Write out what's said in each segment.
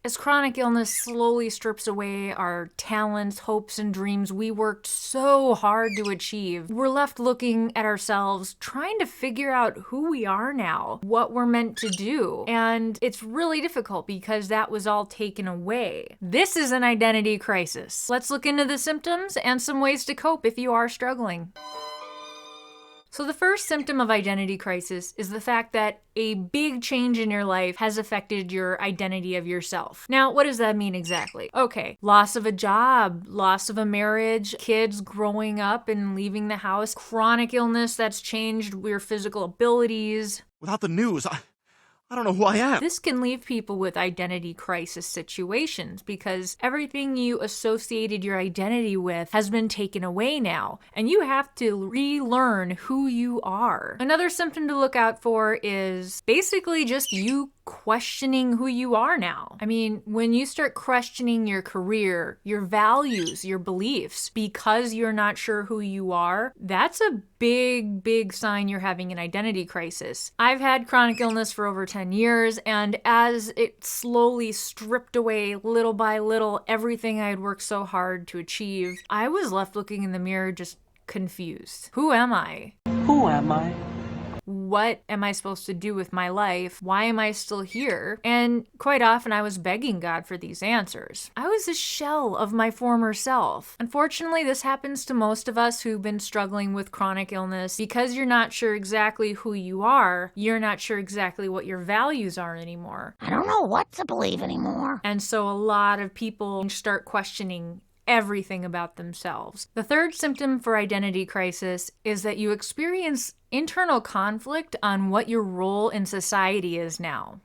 As chronic illness slowly strips away our talents, hopes, and dreams we worked so hard to achieve, we're left looking at ourselves, trying to figure out who we are now, what we're meant to do. And it's really difficult because that was all taken away. This is an identity crisis. Let's look into the symptoms and some ways to cope if you are struggling. So the first symptom of identity crisis is the fact that a big change in your life has affected your identity of yourself. Now, what does that mean exactly? Okay, loss of a job, loss of a marriage, kids growing up and leaving the house, chronic illness that's changed your physical abilities. Without the news, I don't know who I am. This can leave people with identity crisis situations because everything you associated your identity with has been taken away now, and you have to relearn who you are. Another symptom to look out for is basically just you questioning who you are now. I mean, when you start questioning your career, your values, your beliefs, because you're not sure who you are, that's a big sign you're having an identity crisis. I've had chronic illness for over 10 years, and as it slowly stripped away little by little everything I had worked so hard to achieve, I was left looking in the mirror just confused. Who am I? Who am I? What am I supposed to do with my life? Why am I still here? And quite often I was begging God for these answers. I was a shell of my former self. Unfortunately, this happens to most of us who've been struggling with chronic illness. Because you're not sure exactly who you are, you're not sure exactly what your values are anymore. I don't know what to believe anymore. And so a lot of people start questioning everything about themselves. The third symptom for identity crisis is that you experience internal conflict on what your role in society is now.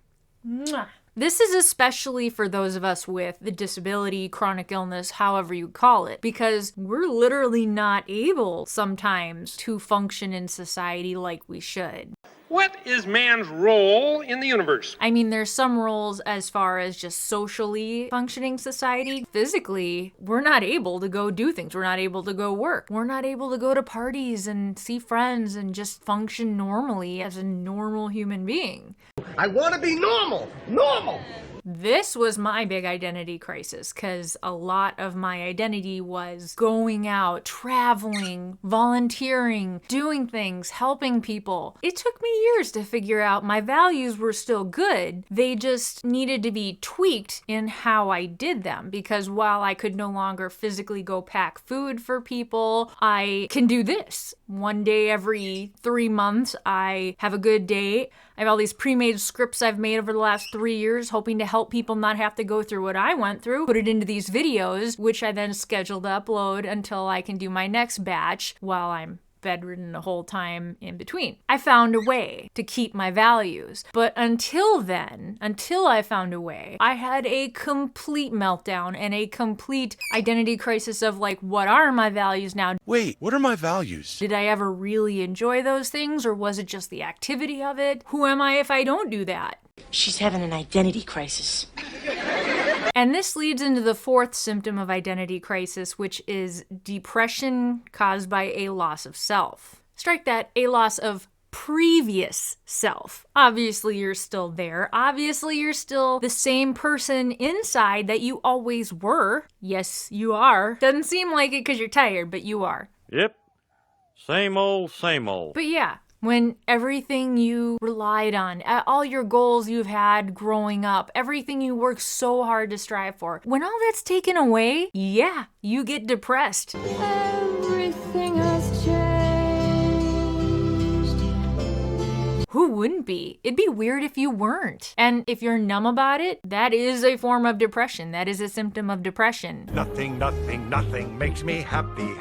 Mwah. This is especially for those of us with the disability, chronic illness, however you call it, because we're literally not able sometimes to function in society like we should. What is man's role in the universe? I mean, there's some roles as far as just socially functioning society. Physically, we're not able to go do things. We're not able to go work. We're not able to go to parties and see friends and just function normally as a normal human being. I want to be normal. Normal. This was my big identity crisis because a lot of my identity was going out, traveling, volunteering, doing things, helping people. It took me years to figure out my values were still good. They just needed to be tweaked in how I did them because while I could no longer physically go pack food for people, I can do this. One day every 3 months, I have a good day. I have all these pre-made scripts I've made over the last 3 years, hoping to help people not have to go through what I went through, put it into these videos, which I then schedule to upload until I can do my next batch while I'm bedridden the whole time in between. I found a way to keep my values. But until then, until I found a way, I had a complete meltdown and a complete identity crisis of like, what are my values now? Wait, what are my values? Did I ever really enjoy those things, or was it just the activity of it? Who am I if I don't do that? She's having an identity crisis. And this leads into the fourth symptom of identity crisis, which is depression caused by a loss of self. Strike that, a loss of previous self. Obviously, you're still there. Obviously, you're still the same person inside that you always were. Yes, you are. Doesn't seem like it because you're tired, but you are. Yep. Same old, same old. But yeah. When everything you relied on, all your goals you've had growing up, everything you worked so hard to strive for, when all that's taken away, yeah, you get depressed. Everything has changed. Who wouldn't be? It'd be weird if you weren't. And if you're numb about it, that is a form of depression. That is a symptom of depression. Nothing makes me happy.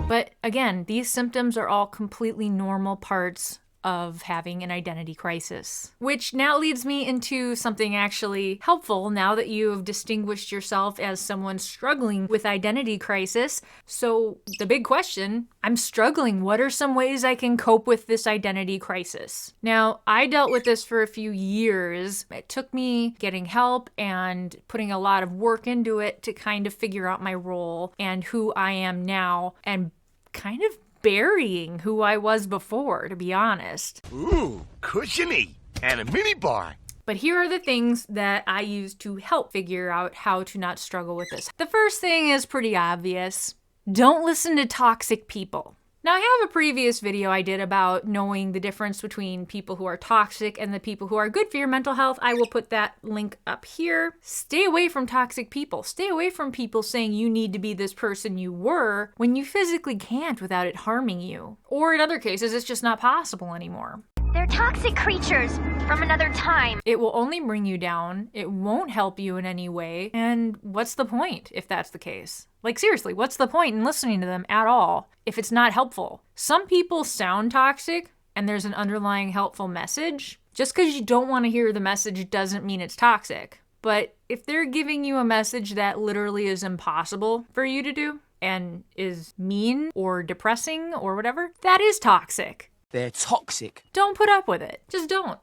But again, these symptoms are all completely normal parts of having an identity crisis. Which now leads me into something actually helpful now that you have distinguished yourself as someone struggling with identity crisis. So the big question, I'm struggling. What are some ways I can cope with this identity crisis? Now, I dealt with this for a few years. It took me getting help and putting a lot of work into it to kind of figure out my role and who I am now and kind of burying who I was before, to be honest. Ooh, cushiony. And a mini bar. But here are the things that I use to help figure out how to not struggle with this. The first thing is pretty obvious. Don't listen to toxic people. Now, I have a previous video I did about knowing the difference between people who are toxic and the people who are good for your mental health. I will put that link up here. Stay away from toxic people. Stay away from people saying you need to be this person you were when you physically can't without it harming you. Or in other cases, it's just not possible anymore. They're toxic creatures from another time. It will only bring you down. It won't help you in any way. And what's the point if that's the case? Like, seriously, what's the point in listening to them at all if it's not helpful? Some people sound toxic and there's an underlying helpful message. Just because you don't want to hear the message doesn't mean it's toxic. But if they're giving you a message that literally is impossible for you to do and is mean or depressing or whatever, that is toxic. They're toxic. Don't put up with it. Just don't.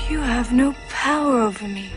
You have no power over me.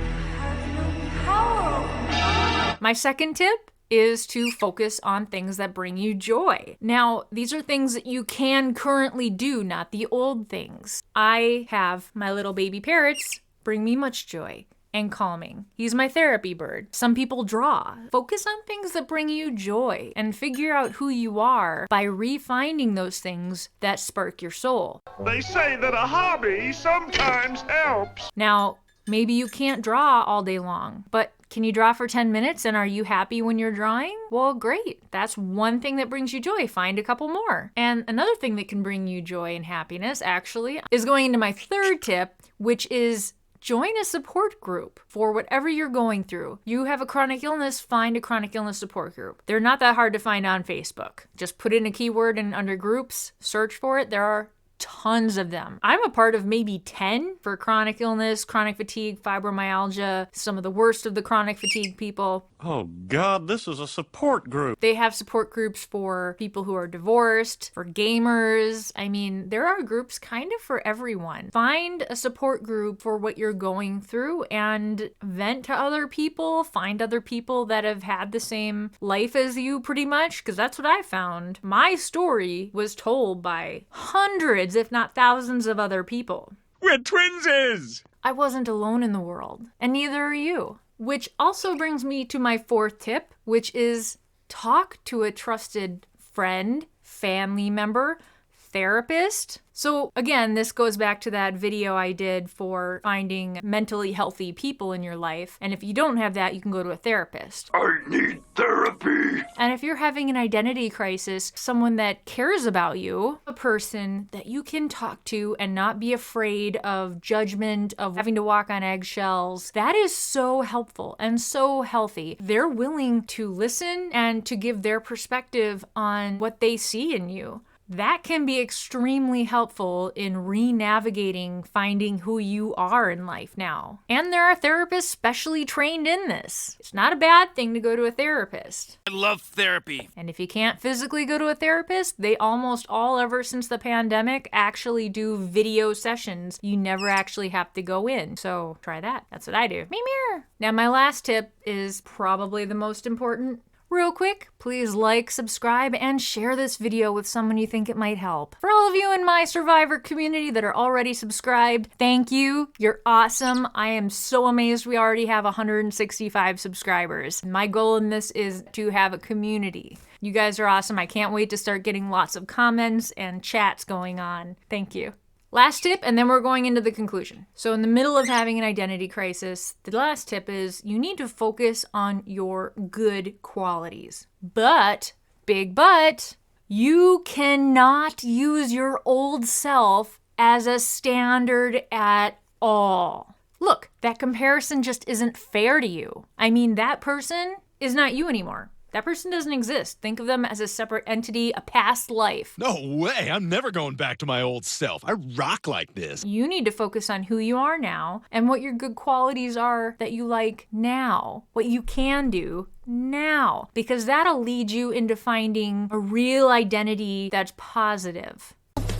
My second tip is to focus on things that bring you joy. Now, these are things that you can currently do, not the old things. I have my little baby parrots bring me much joy and calming. He's my therapy bird. Some people draw. Focus on things that bring you joy and figure out who you are by refinding those things that spark your soul. They say that a hobby sometimes helps. Now, maybe you can't draw all day long, but can you draw for 10 minutes and are you happy when you're drawing? Well, great. That's one thing that brings you joy. Find a couple more. And another thing that can bring you joy and happiness, actually, is going into my third tip, which is join a support group for whatever you're going through. You have a chronic illness, find a chronic illness support group. They're not that hard to find on Facebook. Just put in a keyword and under groups, search for it. There are tons of them. I'm a part of maybe 10 for chronic illness, chronic fatigue, fibromyalgia, some of the worst of the chronic fatigue people. Oh God, this is a support group. They have support groups for people who are divorced, for gamers. I mean, there are groups kind of for everyone. Find a support group for what you're going through and vent to other people. Find other people that have had the same life as you pretty much, because that's what I found. My story was told by hundreds, if not thousands of other people. We're twinsies! I wasn't alone in the world, and neither are you. Which also brings me to my fourth tip, which is talk to a trusted friend, family member, therapist. So again, this goes back to that video I did for finding mentally healthy people in your life. And if you don't have that, you can go to a therapist. I need therapy. And if you're having an identity crisis, someone that cares about you, a person that you can talk to and not be afraid of judgment, of having to walk on eggshells, that is so helpful and so healthy. They're willing to listen and to give their perspective on what they see in you. That can be extremely helpful in re-navigating finding who you are in life now. And there are therapists specially trained in this. It's not a bad thing to go to a therapist. I love therapy. And if you can't physically go to a therapist, they almost all, ever since the pandemic, actually do video sessions. You never actually have to go in. So try that. That's what I do. Me mirror. Now my last tip is probably the most important. Real quick, please like, subscribe, and share this video with someone you think it might help. For all of you in my Survivor community that are already subscribed, thank you. You're awesome. I am so amazed we already have 165 subscribers. My goal in this is to have a community. You guys are awesome. I can't wait to start getting lots of comments and chats going on. Thank you. Last tip, and then we're going into the conclusion. So in the middle of having an identity crisis, the last tip is you need to focus on your good qualities. But, big but, you cannot use your old self as a standard at all. Look, that comparison just isn't fair to you. I mean, that person is not you anymore. That person doesn't exist. Think of them as a separate entity, a past life. No way. I'm never going back to my old self. I rock like this. You need to focus on who you are now and what your good qualities are that you like now, what you can do now, because that'll lead you into finding a real identity that's positive.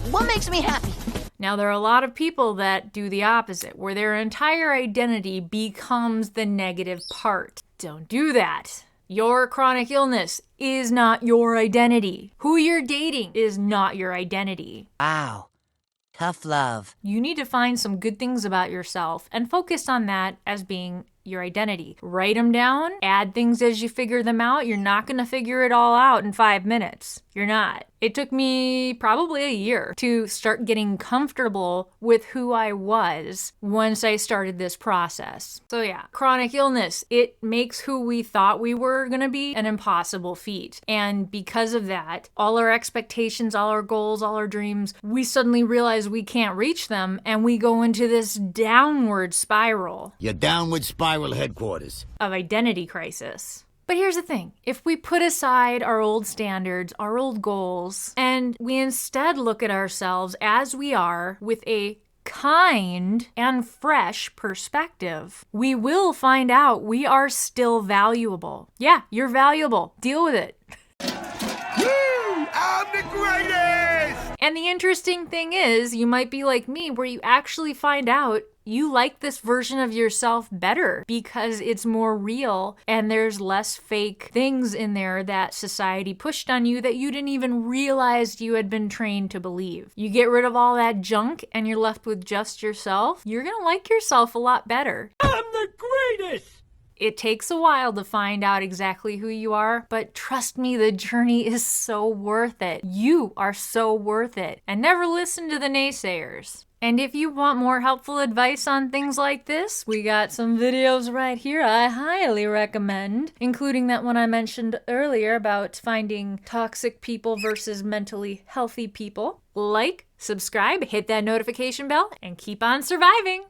What makes me happy? Now, there are a lot of people that do the opposite, where their entire identity becomes the negative part. Don't do that. Your chronic illness is not your identity. Who you're dating is not your identity. Wow. Tough love. You need to find some good things about yourself and focus on that as being your identity. Write them down, add things as you figure them out. You're not going to figure it all out in 5 minutes. You're not. It took me probably a year to start getting comfortable with who I was once I started this process. So yeah, chronic illness, it makes who we thought we were going to be an impossible feat. And because of that, all our expectations, all our goals, all our dreams, we suddenly realize we can't reach them and we go into this downward spiral. Your downward spiral headquarters. Of identity crisis. But here's the thing, if we put aside our old standards, our old goals, and we instead look at ourselves as we are with a kind and fresh perspective, we will find out we are still valuable. Yeah, you're valuable. Deal with it. Woo! I'm the greatest! And the interesting thing is, you might be like me, where you actually find out you like this version of yourself better because it's more real and there's less fake things in there that society pushed on you that you didn't even realize you had been trained to believe. You get rid of all that junk and you're left with just yourself, you're gonna like yourself a lot better. I'm the greatest! It takes a while to find out exactly who you are, but trust me, the journey is so worth it. You are so worth it. And never listen to the naysayers. And if you want more helpful advice on things like this, we got some videos right here I highly recommend, including that one I mentioned earlier about finding toxic people versus mentally healthy people. Like, subscribe, hit that notification bell, and keep on surviving.